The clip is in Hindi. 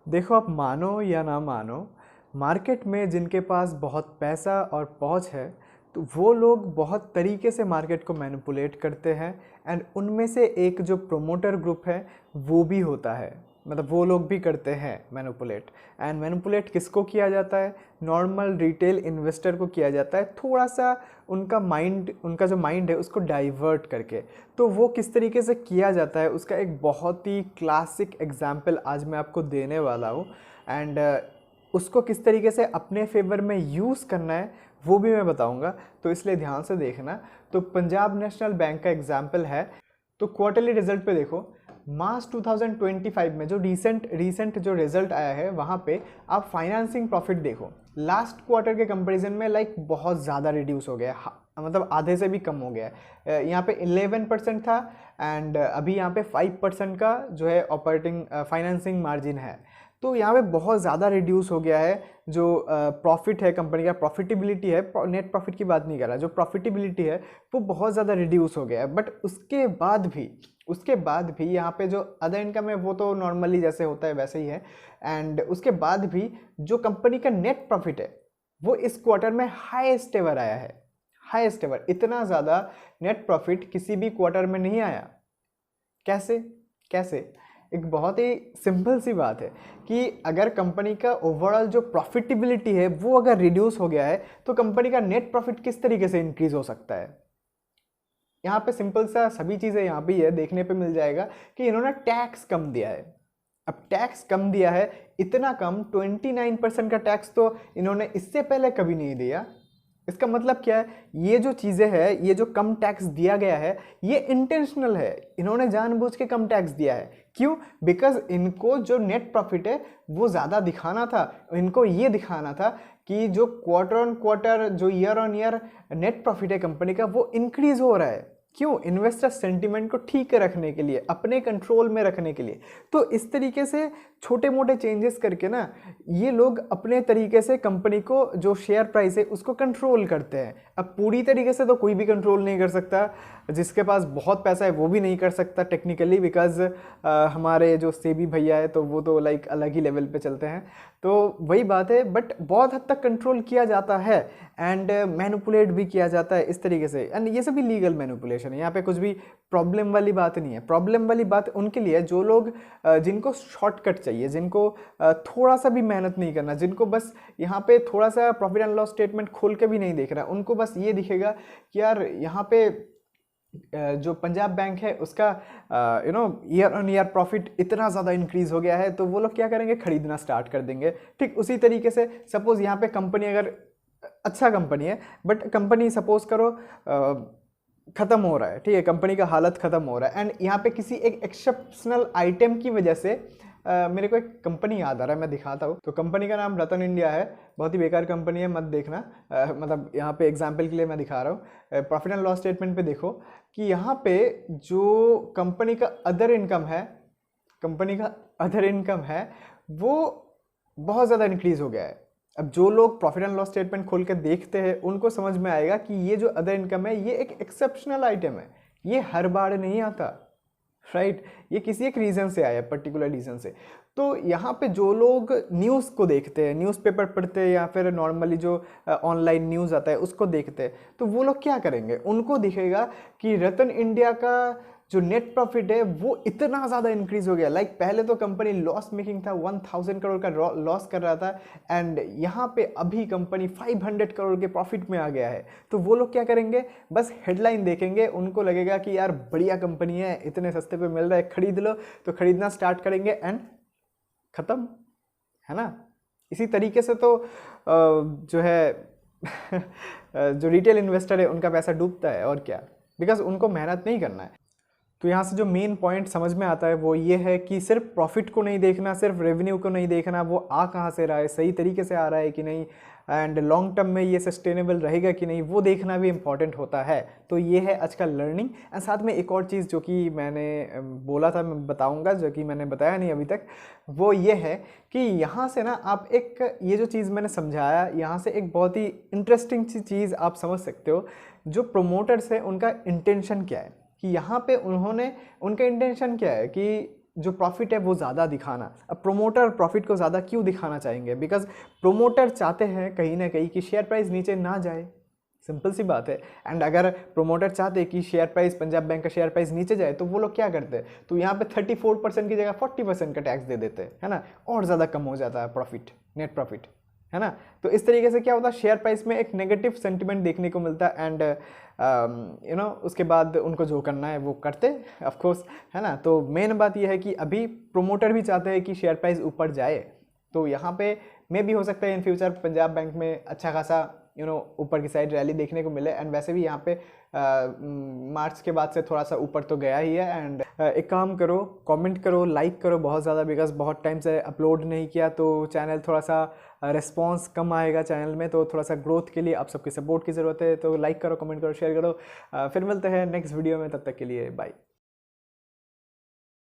देखो, आप मानो या ना मानो, मार्केट में जिनके पास बहुत पैसा और पहुंच है, तो वो लोग बहुत तरीके से मार्केट को मैनिपुलेट करते हैं। एंड उनमें से एक जो प्रोमोटर ग्रुप है, वो भी होता है, मतलब वो लोग भी करते हैं मैनिपुलेट। एंड मैनिपुलेट किसको किया जाता है? नॉर्मल रिटेल इन्वेस्टर को किया जाता है, थोड़ा सा उनका जो माइंड है उसको डाइवर्ट करके। तो वो किस तरीके से किया जाता है उसका एक बहुत ही क्लासिक एग्जाम्पल आज मैं आपको देने वाला हूँ। एंड उसको किस तरीके से अपने फेवर में यूज़ करना है वो भी मैं बताऊंगा, तो इसलिए ध्यान से देखना। तो पंजाब नेशनल बैंक का एग्जाम्पल है। तो क्वार्टरली रिजल्ट पे देखो, मार्च 2025 में जो रीसेंट जो रिजल्ट आया है वहाँ पे आप फाइनेंसिंग प्रॉफिट देखो, लास्ट क्वार्टर के कंपैरिजन में लाइक बहुत ज़्यादा रिड्यूस हो गया है, मतलब आधे से भी कम हो गया है। यहाँ पे 11% था, एंड अभी यहाँ पे 5% का जो है ऑपरेटिंग फाइनेंसिंग मार्जिन है। तो यहाँ पे बहुत ज़्यादा रिड्यूस हो गया है। जो प्रॉफिट है कंपनी का, प्रॉफिटेबिलिटी है, नेट प्रॉफिट की बात नहीं कर रहा, जो प्रॉफिटेबिलिटी है वो बहुत ज़्यादा रिड्यूस हो गया है। बट उसके बाद भी यहाँ पे जो अदर इनकम है वो तो नॉर्मली जैसे होता है वैसे ही है। एंड उसके बाद भी जो कंपनी का नेट प्रॉफिट है वो इस क्वार्टर में हाईएस्ट एवर आया है। हाईएस्ट एवर, इतना ज़्यादा नेट प्रॉफिट किसी भी क्वार्टर में नहीं आया। कैसे? कैसे? एक बहुत ही सिंपल सी बात है कि अगर कंपनी का ओवरऑल जो प्रॉफिटेबिलिटी है वो अगर रिड्यूस हो गया है तो कंपनी का नेट प्रॉफिट किस तरीके से इंक्रीज हो सकता है? यहाँ पे सिंपल सा सभी चीज़ें यहाँ भी है, देखने पे मिल जाएगा कि इन्होंने टैक्स कम दिया है। अब टैक्स कम दिया है, इतना कम 29% का टैक्स तो इन्होंने इससे पहले कभी नहीं दिया। इसका मतलब क्या है? ये जो चीज़ें हैं, ये जो कम टैक्स दिया गया है ये इंटेंशनल है, इन्होंने जानबूझ के कम टैक्स दिया है। क्यों? बिकॉज इनको जो नेट प्रॉफिट है वो ज़्यादा दिखाना था, इनको ये दिखाना था कि जो क्वार्टर ऑन क्वार्टर, जो year on year net profit है कंपनी का वो इंक्रीज हो रहा है। क्यों? इन्वेस्टर सेंटिमेंट को ठीक रखने के लिए, अपने कंट्रोल में रखने के लिए। तो इस तरीके से छोटे मोटे चेंजेस करके ना ये लोग अपने तरीके से कंपनी को जो शेयर प्राइस है उसको कंट्रोल करते हैं। अब पूरी तरीके से तो कोई भी कंट्रोल नहीं कर सकता, जिसके पास बहुत पैसा है वो भी नहीं कर सकता टेक्निकली, बिकॉज हमारे जो सेबी भैया है तो वो तो लाइक अलग ही लेवल पे चलते हैं। तो वही बात है, बट बहुत हद तक कंट्रोल किया जाता है एंड मैनिपुलेट भी किया जाता है इस तरीके से। एंड ये सभी लीगल मैनिपुलेशन है, यहाँ पे कुछ भी प्रॉब्लम वाली बात नहीं है। प्रॉब्लम वाली बात उनके लिए है जो लोग जिनको शॉर्टकट चाहिए, जिनको थोड़ा सा भी मेहनत नहीं करना, जिनको बस यहाँ पे थोड़ा सा प्रॉफिट एंड लॉस स्टेटमेंट खोल के भी नहीं देख रहा, उनको बस ये दिखेगा कि यार यहाँ पे जो पंजाब बैंक है उसका ईयर ऑन ईयर प्रॉफिट इतना ज़्यादा इंक्रीज हो गया है, तो वो लोग क्या करेंगे? खरीदना स्टार्ट कर देंगे। ठीक उसी तरीके से सपोज यहाँ पे कंपनी अगर अच्छा कंपनी है, बट कंपनी सपोज करो ख़त्म हो रहा है, ठीक है, कंपनी का हालत ख़त्म हो रहा है, एंड यहाँ पे किसी एक एक्सेप्शनल आइटम की वजह से मेरे को एक कंपनी याद आ रहा है, मैं दिखाता हूँ। तो कंपनी का नाम रतन इंडिया है, बहुत ही बेकार कंपनी है, मत देखना। मतलब यहाँ पे एग्जाम्पल के लिए मैं दिखा रहा हूँ। प्रॉफिट एंड लॉस स्टेटमेंट पे देखो कि यहाँ पे जो कंपनी का अदर इनकम है, कंपनी का अदर इनकम है वो बहुत ज़्यादा इंक्रीज हो गया है। अब जो लोग प्रॉफिट एंड लॉस स्टेटमेंट खोल के देखते हैं उनको समझ में आएगा कि ये जो अदर इनकम है ये एक एक्सेप्शनल आइटम है, ये हर बार नहीं आता, राइट? ये किसी एक रीज़न से आया, पर्टिकुलर रीज़न से। तो यहाँ पे जो लोग न्यूज़ को देखते हैं, न्यूज़पेपर पढ़ते हैं या फिर नॉर्मली जो ऑनलाइन न्यूज़ आता है उसको देखते हैं, तो वो लोग क्या करेंगे? उनको दिखेगा कि रतन इंडिया का जो नेट प्रॉफिट है वो इतना ज़्यादा इंक्रीज हो गया। लाइक पहले तो कंपनी लॉस मेकिंग था, 1000 करोड़ का लॉस कर रहा था, एंड यहाँ पे अभी कंपनी 500 करोड़ के प्रॉफिट में आ गया है। तो वो लोग क्या करेंगे? बस हेडलाइन देखेंगे, उनको लगेगा कि यार बढ़िया कंपनी है, इतने सस्ते पे मिल रहा है, खरीद लो, तो खरीदना स्टार्ट करेंगे एंड ख़त्म, है ना? इसी तरीके से तो जो है जो रिटेल इन्वेस्टर है उनका पैसा डूबता है, और क्या, बिकॉज उनको मेहनत नहीं करना है। तो यहाँ से जो मेन पॉइंट समझ में आता है वो ये है कि सिर्फ प्रॉफिट को नहीं देखना, सिर्फ रेवेन्यू को नहीं देखना, वो आ कहाँ से रहा है, सही तरीके से आ रहा है कि नहीं, एंड लॉन्ग टर्म में ये सस्टेनेबल रहेगा कि नहीं, वो देखना भी इम्पॉर्टेंट होता है। तो ये है आज का लर्निंग। एंड साथ में एक और चीज़ जो कि मैंने बोला था, मैं बताऊँगा, जो कि मैंने बताया नहीं अभी तक, वो ये है कि यहाँ से ना आप एक, ये जो चीज़ मैंने समझाया, यहाँ से एक बहुत ही इंटरेस्टिंग सी चीज़ आप समझ सकते हो। जो प्रोमोटर्स है उनका इंटेंशन क्या है, कि यहाँ पे उनका इंटेंशन क्या है कि जो प्रॉफिट है वो ज़्यादा दिखाना। अब प्रोमोटर प्रॉफिट को ज़्यादा क्यों दिखाना चाहेंगे? बिकॉज प्रोमोटर चाहते हैं कहीं ना कहीं कि शेयर प्राइस नीचे ना जाए, सिंपल सी बात है। एंड अगर प्रोमोटर चाहते कि शेयर प्राइस, पंजाब बैंक का शेयर प्राइस नीचे जाए, तो वो लोग क्या करते हैं, तो यहाँ पे 34% की जगह 40% का टैक्स दे देते हैं, है ना, और ज़्यादा कम हो जाता है प्रॉफिट, नेट प्रॉफिट, है ना। तो इस तरीके से क्या होता है, शेयर प्राइस में एक नेगेटिव सेंटिमेंट देखने को मिलता है एंड उसके बाद उनको जो करना है वो करते ऑफ कोर्स, है ना। तो मेन बात यह है कि अभी प्रोमोटर भी चाहते हैं कि शेयर प्राइस ऊपर जाए, तो यहाँ पे मे भी हो सकता है इन फ्यूचर पंजाब बैंक में अच्छा खासा ऊपर की साइड रैली देखने को मिले। एंड वैसे भी यहाँ पे मार्च के बाद से थोड़ा सा ऊपर तो गया ही है। एंड एक काम करो, कमेंट करो, लाइक करो बहुत ज़्यादा, बिकॉज बहुत टाइम से अपलोड नहीं किया तो चैनल थोड़ा सा रिस्पॉन्स कम आएगा चैनल में, तो थोड़ा सा ग्रोथ के लिए आप सबकी सपोर्ट की ज़रूरत है। तो लाइक करो, कमेंट करो, शेयर करो। फिर मिलते हैं नेक्स्ट वीडियो में, तब तक के लिए बाय।